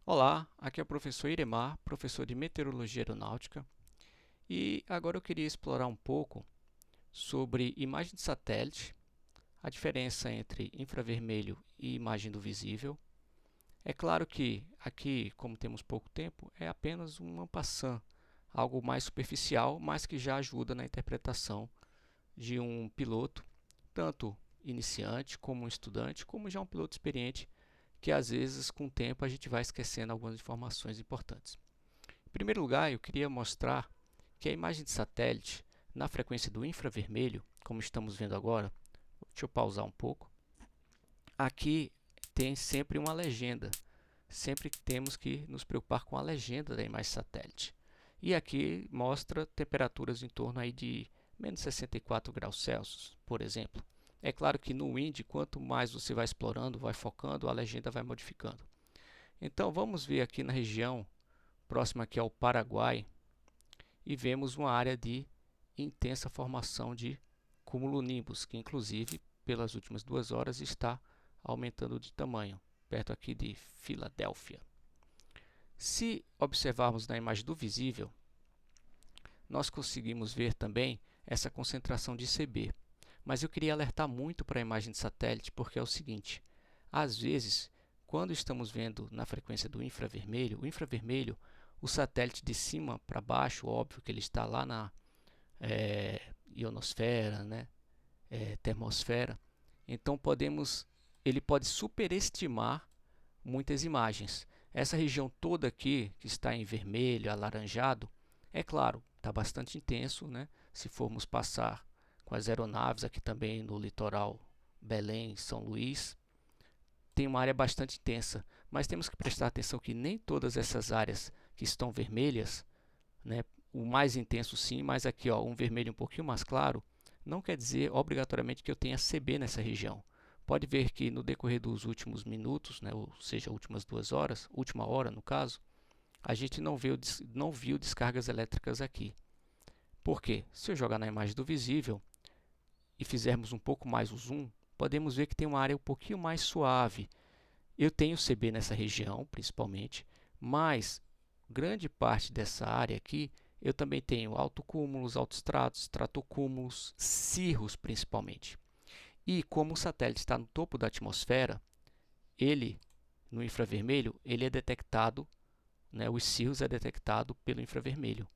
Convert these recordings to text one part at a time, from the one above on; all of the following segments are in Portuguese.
Olá, aqui é o professor Iremar, professor de Meteorologia Aeronáutica, e agora eu queria explorar um pouco sobre imagem de satélite, a diferença entre infravermelho e imagem do visível. É claro que aqui, como temos pouco tempo, é apenas uma passant, algo mais superficial, mas que já ajuda na interpretação de um piloto, tanto iniciante como um estudante, como já um piloto experiente, que às vezes com o tempo a gente vai esquecendo algumas informações importantes. Em primeiro lugar, eu queria mostrar que a imagem de satélite na frequência do infravermelho, como estamos vendo agora, deixa eu pausar um pouco, aqui tem sempre uma legenda, sempre temos que nos preocupar com a legenda da imagem satélite. E aqui mostra temperaturas em torno aí de menos 64 graus Celsius, por exemplo. É claro que no wind, quanto mais você vai explorando, vai focando, a legenda vai modificando. Então vamos ver aqui na região próxima aqui ao Paraguai, e vemos uma área de intensa formação de cumulonimbus, que inclusive pelas últimas 2 horas está aumentando de tamanho, perto aqui de Filadélfia. Se observarmos na imagem do visível, nós conseguimos ver também essa concentração de CB. Mas eu queria alertar muito para a imagem de satélite, porque é o seguinte, às vezes, quando estamos vendo na frequência do infravermelho, o satélite de cima para baixo, óbvio que ele está lá na ionosfera, né, termosfera, então ele pode superestimar muitas imagens. Essa região toda aqui, que está em vermelho, alaranjado, é claro, está bastante intenso, né? Se formos passar com as aeronaves aqui também no litoral Belém, São Luís, tem uma área bastante intensa, mas temos que prestar atenção que nem todas essas áreas que estão vermelhas, né, o mais intenso sim, mas aqui ó, um vermelho um pouquinho mais claro, não quer dizer obrigatoriamente que eu tenha CB nessa região. Pode ver que no decorrer dos últimos minutos, né, ou seja, últimas 2 horas, última hora no caso, a gente não viu descargas elétricas aqui. Por quê? Se eu jogar na imagem do visível e fizermos um pouco mais o zoom, podemos ver que tem uma área um pouquinho mais suave. Eu tenho CB nessa região, principalmente, mas grande parte dessa área aqui eu também tenho altocúmulos, autoestratos, estratocúmulos, cirros principalmente. E como o satélite está no topo da atmosfera, ele, no infravermelho, ele é detectado, né, os cirros é detectado pelo infravermelho.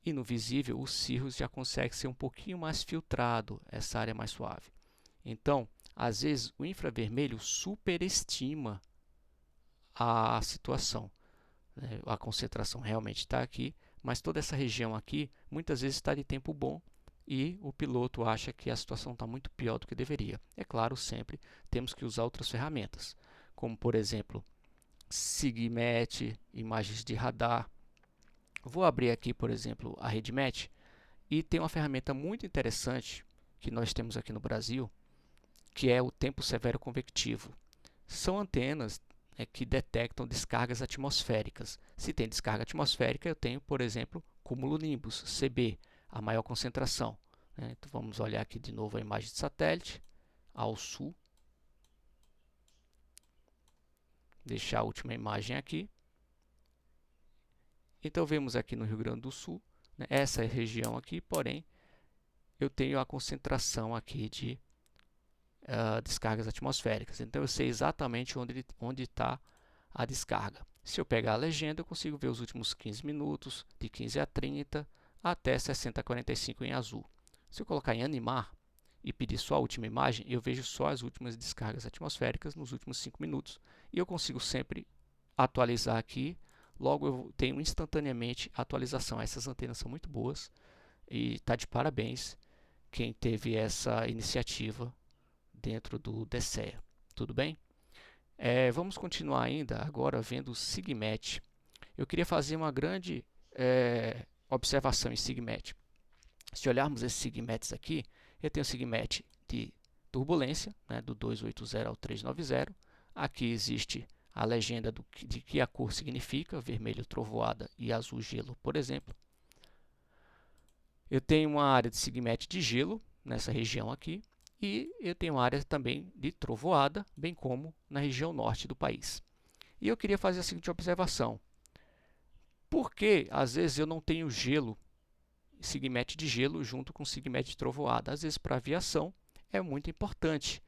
E no visível, os cirros já consegue ser um pouquinho mais filtrado, essa área mais suave. Então, às vezes, o infravermelho superestima a situação, né? A concentração realmente está aqui, mas toda essa região aqui, muitas vezes está de tempo bom e o piloto acha que a situação está muito pior do que deveria. É claro, sempre temos que usar outras ferramentas, como por exemplo, SIGMET, imagens de radar. Vou abrir aqui, por exemplo, a RedMet e tem uma ferramenta muito interessante que nós temos aqui no Brasil, que é o tempo severo convectivo. São antenas que detectam descargas atmosféricas. Se tem descarga atmosférica, eu tenho, por exemplo, cumulonimbus, CB, a maior concentração. Então vamos olhar aqui de novo a imagem de satélite, ao sul. Deixar a última imagem aqui. Então vemos aqui no Rio Grande do Sul, né, essa região aqui, porém, eu tenho a concentração aqui de descargas atmosféricas. Então eu sei exatamente onde está a descarga. Se eu pegar a legenda, eu consigo ver os últimos 15 minutos, de 15 a 30, até 60 a 45 em azul. Se eu colocar em animar e pedir só a última imagem, eu vejo só as últimas descargas atmosféricas nos últimos 5 minutos. E eu consigo sempre atualizar aqui. Logo eu tenho instantaneamente a atualização. Essas antenas são muito boas e está de parabéns quem teve essa iniciativa dentro do DCEA. Tudo bem? Vamos continuar ainda agora vendo o SIGMET. Eu queria fazer uma grande observação em SIGMET. Se olharmos esses SIGMETs aqui, eu tenho o SIGMET de turbulência, né, do 280 ao 390. Aqui existe a legenda de que a cor significa, vermelho trovoada e azul gelo, por exemplo. Eu tenho uma área de SIGMET de gelo nessa região aqui. E eu tenho área também de trovoada, bem como na região norte do país. E eu queria fazer a seguinte observação. Por que às vezes eu não tenho gelo, SIGMET de gelo junto com SIGMET de trovoada? Às vezes para aviação é muito importante,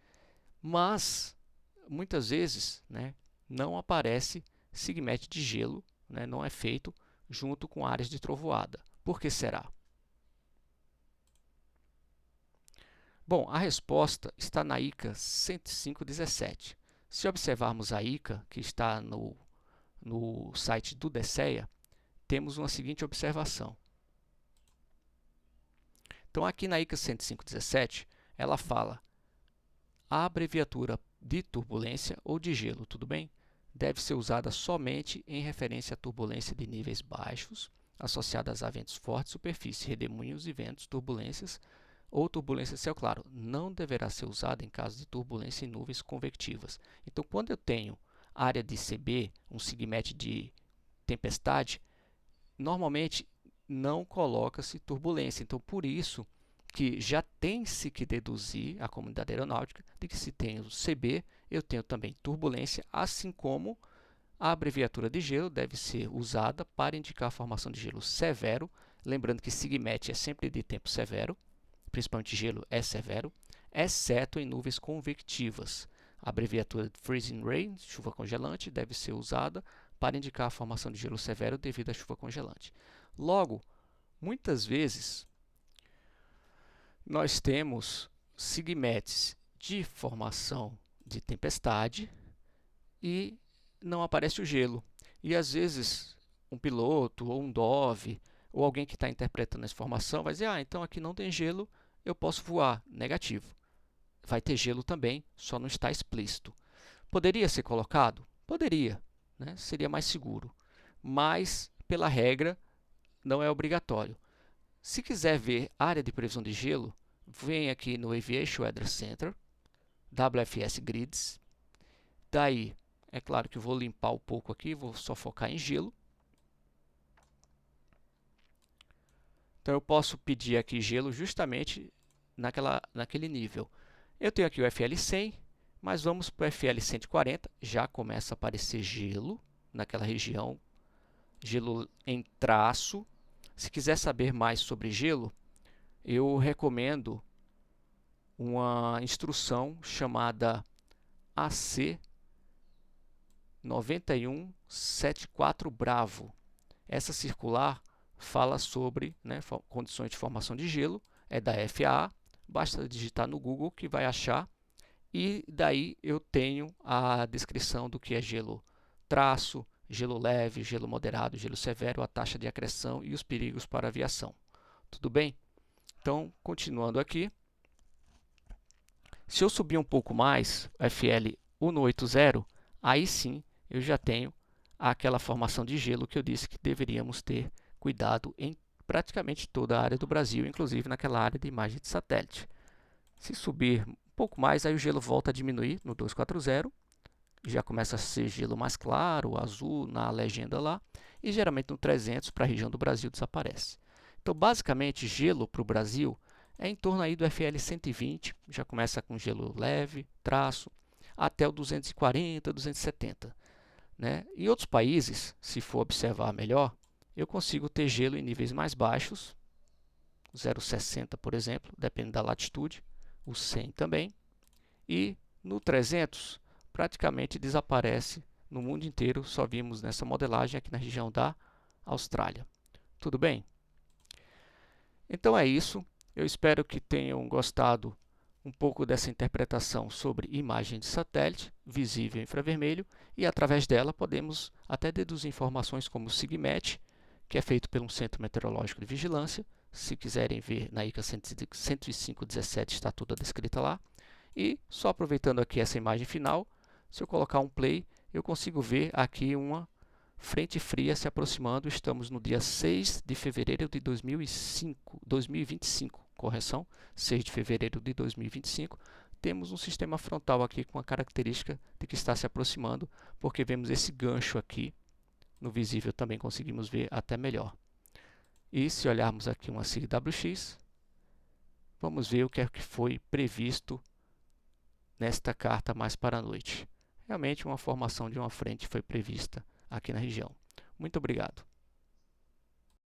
mas muitas vezes, né, não aparece SIGMET de gelo, né, não é feito junto com áreas de trovoada. Por que será? Bom, a resposta está na ICA 105.17. Se observarmos a ICA, que está no site do DECEA, temos uma seguinte observação. Então, aqui na ICA 105.17, ela fala: a abreviatura de turbulência ou de gelo, tudo bem? Deve ser usada somente em referência à turbulência de níveis baixos, associadas a ventos fortes, superfície, redemoinhos e ventos, turbulências ou turbulência céu claro. Não deverá ser usada em caso de turbulência em nuvens convectivas. Então, quando eu tenho área de CB, um SIGMET de tempestade, normalmente não coloca-se turbulência. Então, por isso que já tem-se que deduzir, a comunidade aeronáutica, de que se tem o CB, eu tenho também turbulência, assim como a abreviatura de gelo deve ser usada para indicar a formação de gelo severo, lembrando que SIGMET é sempre de tempo severo, principalmente gelo é severo, exceto em nuvens convectivas. A abreviatura de freezing rain, chuva congelante, deve ser usada para indicar a formação de gelo severo devido à chuva congelante. Logo, muitas vezes, nós temos SIGMETs de formação de tempestade e não aparece o gelo. E às vezes um piloto ou um DOV ou alguém que está interpretando essa informação vai dizer: então aqui não tem gelo, eu posso voar. Negativo. Vai ter gelo também, só não está explícito. Poderia ser colocado? Poderia, né? Seria mais seguro. Mas, pela regra, não é obrigatório. Se quiser ver área de previsão de gelo, vem aqui no Aviation Weather Center, WFS Grids. Daí, é claro que eu vou limpar um pouco aqui, vou só focar em gelo. Então, eu posso pedir aqui gelo justamente naquele nível. Eu tenho aqui o FL100, mas vamos para o FL140. Já começa a aparecer gelo naquela região, gelo em traço. Se quiser saber mais sobre gelo, eu recomendo uma instrução chamada AC 9174 Bravo. Essa circular fala sobre, né, condições de formação de gelo, é da FAA, basta digitar no Google que vai achar, e daí eu tenho a descrição do que é gelo traço, gelo leve, gelo moderado, gelo severo, a taxa de acreção e os perigos para a aviação. Tudo bem? Então, continuando aqui, se eu subir um pouco mais, FL 180, aí sim eu já tenho aquela formação de gelo que eu disse que deveríamos ter cuidado em praticamente toda a área do Brasil, inclusive naquela área de imagem de satélite. Se subir um pouco mais, aí o gelo volta a diminuir no 240, já começa a ser gelo mais claro, azul na legenda lá, e geralmente no 300 para a região do Brasil desaparece. Então, basicamente, gelo para o Brasil é em torno aí do FL 120, já começa com gelo leve, traço, até o 240, 270. Né? Em outros países, se for observar melhor, eu consigo ter gelo em níveis mais baixos, 0,60 por exemplo, dependendo da latitude, o 100 também, e no 300 praticamente desaparece no mundo inteiro, só vimos nessa modelagem aqui na região da Austrália. Tudo bem? Então é isso, eu espero que tenham gostado um pouco dessa interpretação sobre imagem de satélite, visível infravermelho, e através dela podemos até deduzir informações como o SIGMET, que é feito pelo Centro Meteorológico de Vigilância. Se quiserem ver na ICA 105.17 está toda descrita lá. E só aproveitando aqui essa imagem final, se eu colocar um play, eu consigo ver aqui uma frente fria se aproximando. Estamos no dia 6 de fevereiro de 2025, correção, 6 de fevereiro de 2025. Temos um sistema frontal aqui com a característica de que está se aproximando, porque vemos esse gancho aqui. No visível também conseguimos ver até melhor. E se olharmos aqui uma SIG-WX, vamos ver o que é que foi previsto nesta carta mais para a noite. realmente uma formação de uma frente foi prevista aqui na região. Muito obrigado.